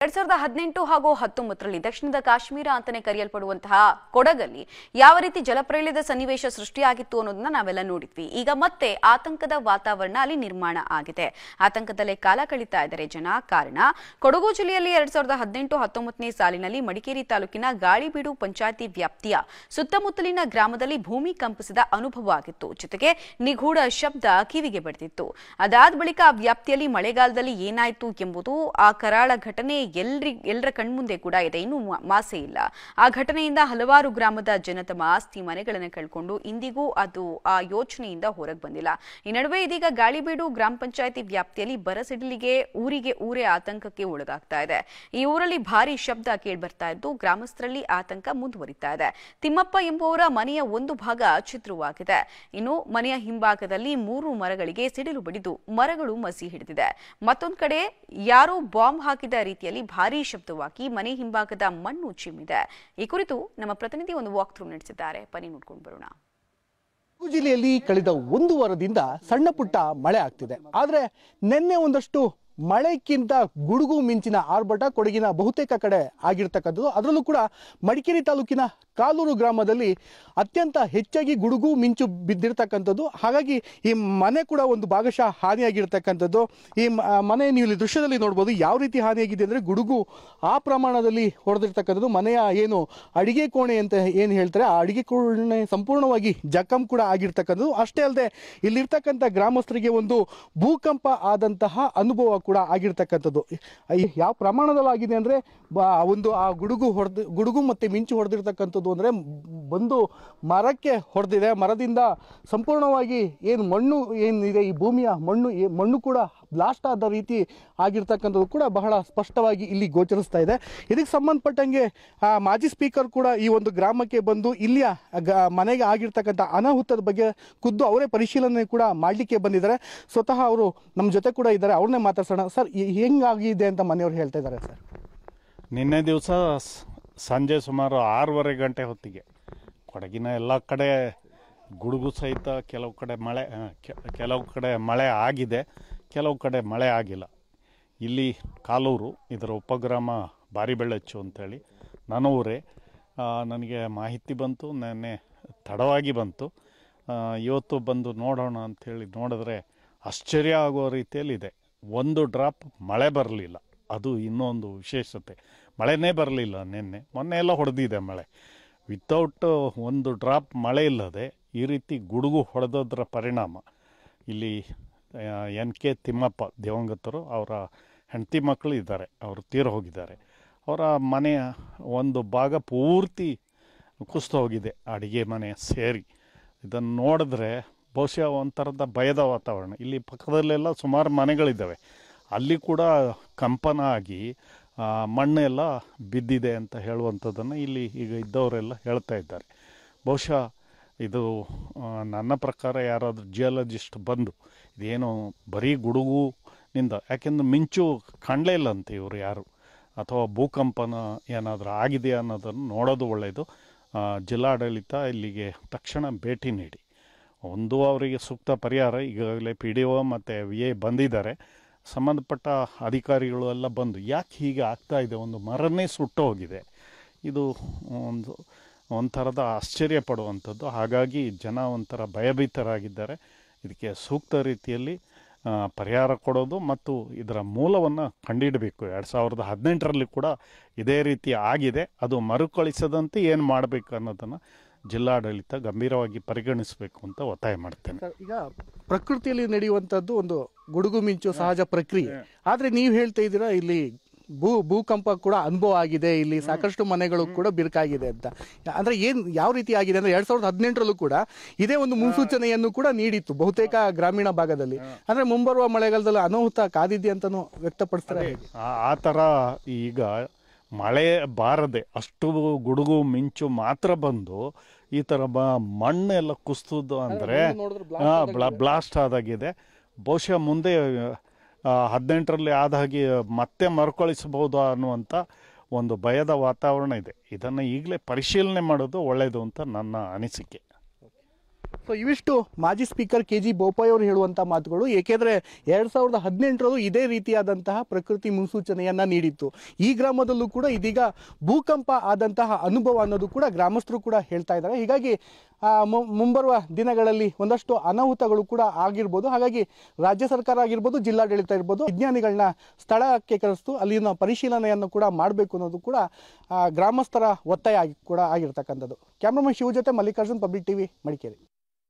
2018 ಹಾಗೂ 19ರಲ್ಲಿ ದಕ್ಷಿಣದ ಕಾಶ್ಮೀರ ಅಂತಾನೆ ಕರೆಯಲ್ಪಡುವಂತಹ ಕೊಡಗಲ್ಲಿ ಯಾವ ರೀತಿ ಜಲಪ್ರಳಯದ ಸನ್ನಿವೇಶ ಸೃಷ್ಟಿಯಾಗಿತ್ತು ಅನ್ನೋದನ್ನ ನಾವೆಲ್ಲ ನೋಡಿದ್ವಿ. ಈಗ ಮತ್ತೆ ಆತಂಕದ ವಾತಾವರಣ ಅಲ್ಲಿ ನಿರ್ಮಾಣ ಆಗಿದೆ. ಆತಂಕದಲ್ಲೇ ಕಾಲ ಕಳೀತಾ ಇದ್ದಾರೆ ಜನ. ಕಾರಣ ಕೊಡಗು ಜಿಲ್ಲೆಯಲ್ಲಿ 2018-19ನೇ ಸಾಲಿನಲ್ಲಿ ಮಡಿಕೇರಿ ತಾಲೂಕಿನ ಗಾಳಿಬೀಡು ಪಂಚಾಯಿತಿ ವ್ಯಾಪ್ತಿಯ ಸುತ್ತಮುತ್ತಲಿನ ಗ್ರಾಮದಲ್ಲಿ ಭೂಮಿ ಕಂಪಿಸಿದ ಅನುಭವ ಆಗಿತ್ತು. ಜೊತೆಗೆ ನಿಗೂಢ ಶಬ್ದ ಕಿವಿಗೆ ಬಡಿದಿತ್ತು. ಅದಾದ ಬಳಿಕ ಆ ವ್ಯಾಪ್ತಿಯಲ್ಲಿ ಮಳೆಗಾಲದಲ್ಲಿ ಏನಾಯಿತು ಎಂಬುದು ಆ ಕರಾಳ ಘಟನೆ ಎಲ್ಲರ ಕಣ್ಮುಂದೆ ಕೂಡ ಇದೆ. ಇನ್ನೂ ಮಾಸೆ ಇಲ್ಲ. ಆ ಘಟನೆಯಿಂದ ಹಲವಾರು ಗ್ರಾಮದ ಜನ ತಮ್ಮ ಆಸ್ತಿ ಮನೆಗಳನ್ನು ಕಳ್ಕೊಂಡು ಇಂದಿಗೂ ಅದು ಆ ಯೋಚನೆಯಿಂದ ಹೊರಗೆ ಬಂದಿಲ್ಲ. ಈ ನಡುವೆ ಇದೀಗ ಗಾಳಿಬೀಡು ಗ್ರಾಮ ಪಂಚಾಯಿತಿ ವ್ಯಾಪ್ತಿಯಲ್ಲಿ ಬರಸಿಡಿಲಿಗೆ ಊರೇ ಆತಂಕಕ್ಕೆ ಒಳಗಾಗ್ತಾ ಇದೆ. ಈ ಊರಲ್ಲಿ ಭಾರಿ ಶಬ್ದ ಕೇಳಿಬರ್ತಾ ಇದ್ದು ಗ್ರಾಮಸ್ಥರಲ್ಲಿ ಆತಂಕ ಮುಂದುವರಿತಾ ಇದೆ. ತಿಮ್ಮಪ್ಪ ಎಂಬುವರ ಮನೆಯ ಒಂದು ಭಾಗ ಛಿದ್ರವಾಗಿದೆ. ಇನ್ನು ಮನೆಯ ಹಿಂಭಾಗದಲ್ಲಿ 3 ಮರಗಳಿಗೆ ಸಿಡಿಲು ಬಡಿದು ಮರಗಳು ಮಸಿ ಹಿಡಿದಿದೆ. ಮತ್ತೊಂದು ಕಡೆ ಯಾರೋ ಬಾಂಬ್ ಹಾಕಿದ ರೀತಿಯಲ್ಲಿ ಭಾರೀ ಶಬ್ದವಾಗಿ ಮನೆ ಹಿಂಭಾಗದ ಮಣ್ಣು ಚಿಮ್ಮಿದೆ. ಈ ಕುರಿತು ನಮ್ಮ ಪ್ರತಿನಿಧಿ ಒಂದು ವಾಕ್ ಥ್ರೂ ನಡೆಸಿದ್ದಾರೆ. ಬನ್ನಿ ನೋಡ್ಕೊಂಡು ಬರೋಣ. ಕೊಡಗು ಜಿಲ್ಲೆಯಲ್ಲಿ ಕಳೆದ 1 ವಾರದಿಂದ ಸಣ್ಣ ಪುಟ್ಟ ಮಳೆ ಆಗ್ತಿದೆ. ಆದ್ರೆ ನಿನ್ನೆ ಒಂದಷ್ಟು ಮಳೆಕ್ಕಿಂತ ಗುಡುಗು ಮಿಂಚಿನ ಆರ್ಭಟ ಕೊಡಗಿನ ಬಹುತೇಕ ಕಡೆ ಆಗಿರ್ತಕ್ಕಂಥದ್ದು. ಅದರಲ್ಲೂ ಕೂಡ ಮಡಿಕೇರಿ ತಾಲೂಕಿನ ಕಾಲೂರು ಗ್ರಾಮದಲ್ಲಿ ಅತ್ಯಂತ ಹೆಚ್ಚಾಗಿ ಗುಡುಗು ಮಿಂಚು ಬಿದ್ದಿರ್ತಕ್ಕಂಥದ್ದು. ಹಾಗಾಗಿ ಈ ಮನೆ ಕೂಡ ಒಂದು ಭಾಗಶಃ ಹಾನಿಯಾಗಿರ್ತಕ್ಕಂಥದ್ದು. ಈ ಮನೆ ನೀವು ಇಲ್ಲಿ ದೃಶ್ಯದಲ್ಲಿ ನೋಡ್ಬೋದು ಯಾವ ರೀತಿ ಹಾನಿಯಾಗಿದೆ ಅಂದರೆ ಗುಡುಗು ಆ ಪ್ರಮಾಣದಲ್ಲಿ ಹೊಡೆದಿರ್ತಕ್ಕಂಥದ್ದು. ಮನೆಯ ಏನು ಅಡಿಗೆ ಕೋಣೆ ಅಂತ ಏನು ಹೇಳ್ತಾರೆ ಆ ಅಡಿಗೆ ಕೋಣೆ ಸಂಪೂರ್ಣವಾಗಿ ಜಖಂ ಕೂಡ ಆಗಿರ್ತಕ್ಕಂಥದ್ದು. ಅಷ್ಟೇ ಅಲ್ಲದೆ ಇಲ್ಲಿರ್ತಕ್ಕಂಥ ಗ್ರಾಮಸ್ಥರಿಗೆ ಒಂದು ಭೂಕಂಪ ಆದಂತಹ ಅನುಭವ ಕೂಡ ಆಗಿರ್ತಕ್ಕಂಥದ್ದು. ಯಾವ ಪ್ರಮಾಣದಲ್ಲಿ ಆಗಿದೆ ಅಂದರೆ ಒಂದು ಆ ಗುಡುಗು ಮತ್ತೆ ಮಿಂಚು ಹೊಡೆದಿರ್ತಕ್ಕಂಥದ್ದು ಅಂದರೆ ಬಂದು ಮರಕ್ಕೆ ಹೊಡೆದಿದೆ. ಮರದಿಂದ ಸಂಪೂರ್ಣವಾಗಿ ಏನು ಮಣ್ಣು ಏನಿದೆ ಈ ಭೂಮಿಯ ಮಣ್ಣು ಕೂಡ ಬ್ಲಾಸ್ಟ್ ಆದ ರೀತಿ ಆಗಿರ್ತಕ್ಕಂಥದ್ದು ಕೂಡ ಬಹಳ ಸ್ಪಷ್ಟವಾಗಿ ಇಲ್ಲಿ ಗೋಚರಿಸ್ತಾ ಇದೆ. ಇದಕ್ಕೆ ಸಂಬಂಧಪಟ್ಟಂಗೆ ಮಾಜಿ ಸ್ಪೀಕರ್ ಕೂಡ ಈ ಒಂದು ಗ್ರಾಮಕ್ಕೆ ಬಂದು ಇಲ್ಲಿಯ ಮನೆಗೆ ಆಗಿರ್ತಕ್ಕಂಥ ಅನಾಹುತದ ಬಗ್ಗೆ ಖುದ್ದು ಅವರೇ ಪರಿಶೀಲನೆ ಕೂಡ ಮಾಡಲಿಕ್ಕೆ ಬಂದಿದ್ದಾರೆ. ಸ್ವತಃ ಅವರು ನಮ್ಮ ಜೊತೆ ಕೂಡ ಇದ್ದಾರೆ. ಅವ್ರನ್ನೇ ಮಾತಾಡ್ಸೋಣ. ಸರ್, ಹೆಂಗಾಗಿದೆ ಅಂತ ಮನೆಯವ್ರು ಹೇಳ್ತಾ ಇದ್ದಾರೆ. ಸರ್, ನಿನ್ನೆ ದಿವಸ ಸಂಜೆ ಸುಮಾರು 6:30 ಗಂಟೆ ಹೊತ್ತಿಗೆ ಕೊಡಗಿನ ಎಲ್ಲ ಕಡೆ ಗುಡುಗು ಸಹಿತ ಕೆಲವು ಕಡೆ ಮಳೆ ಆಗಿದೆ, ಕೆಲವು ಕಡೆ ಮಳೆ ಆಗಿಲ್ಲ. ಇಲ್ಲಿ ಕಾಲೂರು, ಇದರ ಉಪಗ್ರಾಮ ಬಾರಿಬೆಳ್ಳಚ್ಚು ಅಂತೇಳಿ ನನ್ನ ಊರೇ. ನನಗೆ ಮಾಹಿತಿ ಬಂತು, ನೆನ್ನೆ ತಡವಾಗಿ ಬಂತು. ಇವತ್ತು ಬಂದು ನೋಡೋಣ ಅಂಥೇಳಿ ನೋಡಿದ್ರೆ ಆಶ್ಚರ್ಯ ಆಗೋ ರೀತಿಯಲ್ಲಿದೆ. 1 ಡ್ರಾಪ್ ಮಳೆ ಬರಲಿಲ್ಲ. ಅದು ಇನ್ನೊಂದು ವಿಶೇಷತೆ. ಮಳೆನೇ ಬರಲಿಲ್ಲ. ಮೊನ್ನೆ ಎಲ್ಲ ಹೊಡೆದಿದೆ ಮಳೆ. ವಿತೌಟ್ 1 ಡ್ರಾಪ್ ಮಳೆ ಇಲ್ಲದೆ ಈ ರೀತಿ ಗುಡುಗು ಹೊಡೆದೋದ್ರ ಪರಿಣಾಮ ಇಲ್ಲಿ NK ತಿಮ್ಮಪ್ಪ ದಿವಂಗತರು, ಅವರ ಹೆಂಡತಿ ಮಕ್ಕಳು ಇದ್ದಾರೆ, ಅವರು ತೀರ ಹೋಗಿದ್ದಾರೆ. ಅವರ ಮನೆಯ ಒಂದು ಭಾಗ ಪೂರ್ತಿ ಕುಸಿದು ಹೋಗಿದೆ, ಅಡಿಗೆ ಮನೆ ಸೇರಿ. ಇದನ್ನು ನೋಡಿದ್ರೆ ಬಹುಶಃ ಒಂಥರದ ಭಯದ ವಾತಾವರಣ. ಇಲ್ಲಿ ಪಕ್ಕದಲ್ಲೆಲ್ಲ ಸುಮಾರು ಮನೆಗಳಿದ್ದಾವೆ, ಅಲ್ಲಿ ಕೂಡ ಕಂಪನ ಆಗಿ ಮಣ್ಣೆಲ್ಲ ಬಿದ್ದಿದೆ ಅಂತ ಹೇಳುವಂಥದ್ದನ್ನು ಇಲ್ಲಿ ಈಗ ಇದ್ದವರೆಲ್ಲ ಹೇಳ್ತಾ ಇದ್ದಾರೆ. ಬಹುಶಃ ಇದು ನನ್ನ ಪ್ರಕಾರ ಯಾರಾದರೂ ಜಿಯಾಲಜಿಸ್ಟ್ ಬಂದು ಇದೇನು ಬರೀ ಗುಡುಗುನಿಂದ, ಯಾಕೆಂದ್ರೆ ಮಿಂಚು ಕಾಣಲೇ ಇಲ್ಲ ಅಂತ ಇವರು ಯಾರು, ಅಥವಾ ಭೂಕಂಪನ ಏನಾದರೂ ಆಗಿದೆಯಾ ಅನ್ನೋದನ್ನು ನೋಡೋದು ಒಳ್ಳೆಯದು. ಜಿಲ್ಲಾಡಳಿತ ಇಲ್ಲಿಗೆ ತಕ್ಷಣ ಭೇಟಿ ನೀಡಿ ಅವರಿಗೆ ಸೂಕ್ತ ಪರಿಹಾರ, ಈಗಾಗಲೇ PDO ಮತ್ತು VA ಬಂದಿದ್ದಾರೆ, ಸಂಬಂಧಪಟ್ಟ ಅಧಿಕಾರಿಗಳು ಎಲ್ಲ ಬಂದು ಯಾಕೆ ಹೀಗೆ ಆಗ್ತಾ ಇದೆ, ಒಂದು ಮರನೇ ಸುಟ್ಟು ಹೋಗಿದೆ, ಇದು ಒಂಥರದ ಆಶ್ಚರ್ಯ ಪಡುವಂಥದ್ದು. ಹಾಗಾಗಿ ಜನ ಒಂಥರ ಭಯಭೀತರಾಗಿದ್ದಾರೆ. ಇದಕ್ಕೆ ಸೂಕ್ತ ರೀತಿಯಲ್ಲಿ ಪರಿಹಾರ ಕೊಡೋದು ಮತ್ತು ಇದರ ಮೂಲವನ್ನು ಕಂಡುಹಿಡಬೇಕು. 2018ರಲ್ಲಿ ಕೂಡ ಇದೇ ರೀತಿ ಆಗಿದೆ. ಅದು ಮರುಕಳಿಸದಂತೆ ಏನು ಮಾಡಬೇಕು ಅನ್ನೋದನ್ನು ಜಿಲ್ಲಾಡಳಿತ ಗಂಭೀರವಾಗಿ ಪರಿಗಣಿಸಬೇಕು ಅಂತ ಒತ್ತಾಯ ಮಾಡ್ತೇನೆ. ಈಗ ಪ್ರಕೃತಿಯಲ್ಲಿ ನಡೆಯುವಂಥದ್ದು ಒಂದು ಗುಡುಗು ಮಿಂಚು ಸಹಜ ಪ್ರಕ್ರಿಯೆ. ಆದರೆ ನೀವು ಹೇಳ್ತಾ ಇದ್ದೀರಾ ಇಲ್ಲಿ ಭೂಕಂಪ ಕೂಡ ಅನುಭವ ಆಗಿದೆ, ಇಲ್ಲಿ ಸಾಕಷ್ಟು ಮನೆಗಳು ಕೂಡ ಬಿರುಕಾಗಿದೆ ಅಂತ. ಅಂದ್ರೆ ಯಾವ ರೀತಿ ಆಗಿದೆ ಅಂದ್ರೆ 2018ರಲ್ಲೂ ಕೂಡ ಇದೇ ಒಂದು ಮುನ್ಸೂಚನೆಯನ್ನು ಕೂಡ ನೀಡಿತ್ತು ಬಹುತೇಕ ಗ್ರಾಮೀಣ ಭಾಗದಲ್ಲಿ. ಅಂದ್ರೆ ಮುಂಬರುವ ಮಳೆಗಾಲದಲ್ಲಿ ಅನಾಹುತ ಕಾದಿದೆ ಅಂತಾನು ವ್ಯಕ್ತಪಡಿಸ್ತಾರೆ. ಆ ಥರ ಈಗ ಮಳೆ ಬಾರದೆ ಅಷ್ಟು ಗುಡುಗು ಮಿಂಚು ಮಾತ್ರ ಬಂದು ಈ ಥರ ಮಣ್ಣೆಲ್ಲ ಕುಸಿದು ಅಂದರೆ ಬ್ಲಾಸ್ಟ್ ಆದಾಗಿದೆ. ಬಹುಶಃ ಮುಂದೆ 18ರಲ್ಲಿ ಆದ ಹಾಗೆ ಮತ್ತೆ ಮರುಕಳಿಸಬಹುದು ಅನ್ನುವಂಥ ಒಂದು ಭಯದ ವಾತಾವರಣ ಇದೆ. ಇದನ್ನು ಈಗಲೇ ಪರಿಶೀಲನೆ ಮಾಡೋದು ಒಳ್ಳೆಯದು ಅಂತ ನನ್ನ ಅನಿಸಿಕೆ. ಸೊ ಇವಿಷ್ಟು ಮಾಜಿ ಸ್ಪೀಕರ್ KG ಬೋಪಯ್ಯ ಅವರು ಹೇಳುವಂಥ ಮಾತುಗಳು. ಏಕೆಂದರೆ 2018ರಲ್ಲೂ ಇದೇ ರೀತಿಯಾದಂತಹ ಪ್ರಕೃತಿ ಮುನ್ಸೂಚನೆಯನ್ನ ನೀಡಿತ್ತು. ಈ ಗ್ರಾಮದಲ್ಲೂ ಕೂಡ ಇದೀಗ ಭೂಕಂಪ ಆದಂತಹ ಅನುಭವ ಅನ್ನೋದು ಕೂಡ ಗ್ರಾಮಸ್ಥರು ಕೂಡ ಹೇಳ್ತಾ ಇದ್ದಾರೆ. ಹೀಗಾಗಿ ಮುಂಬರುವ ದಿನಗಳಲ್ಲಿ ಒಂದಷ್ಟು ಅನಾಹುತಗಳು ಕೂಡ ಆಗಿರ್ಬೋದು. ಹಾಗಾಗಿ ರಾಜ್ಯ ಸರ್ಕಾರ ಆಗಿರ್ಬೋದು, ಜಿಲ್ಲಾಡಳಿತ ಇರ್ಬೋದು, ವಿಜ್ಞಾನಿಗಳನ್ನ ಸ್ಥಳಕ್ಕೆ ಕರೆಸ್ತು ಅಲ್ಲಿನ ಪರಿಶೀಲನೆಯನ್ನು ಕೂಡ ಮಾಡಬೇಕು ಅನ್ನೋದು ಕೂಡ ಗ್ರಾಮಸ್ಥರ ಒತ್ತಾಯ ಕೂಡ ಆಗಿರ್ತಕ್ಕಂಥದ್ದು. ಕ್ಯಾಮ್ರಾಮನ್ ಶಿವ ಜೊತೆ ಮಲ್ಲಿಕಾರ್ಜುನ್, ಪಬ್ಲಿಕ್ ಟಿವಿ, ಮಡಿಕೇರಿ.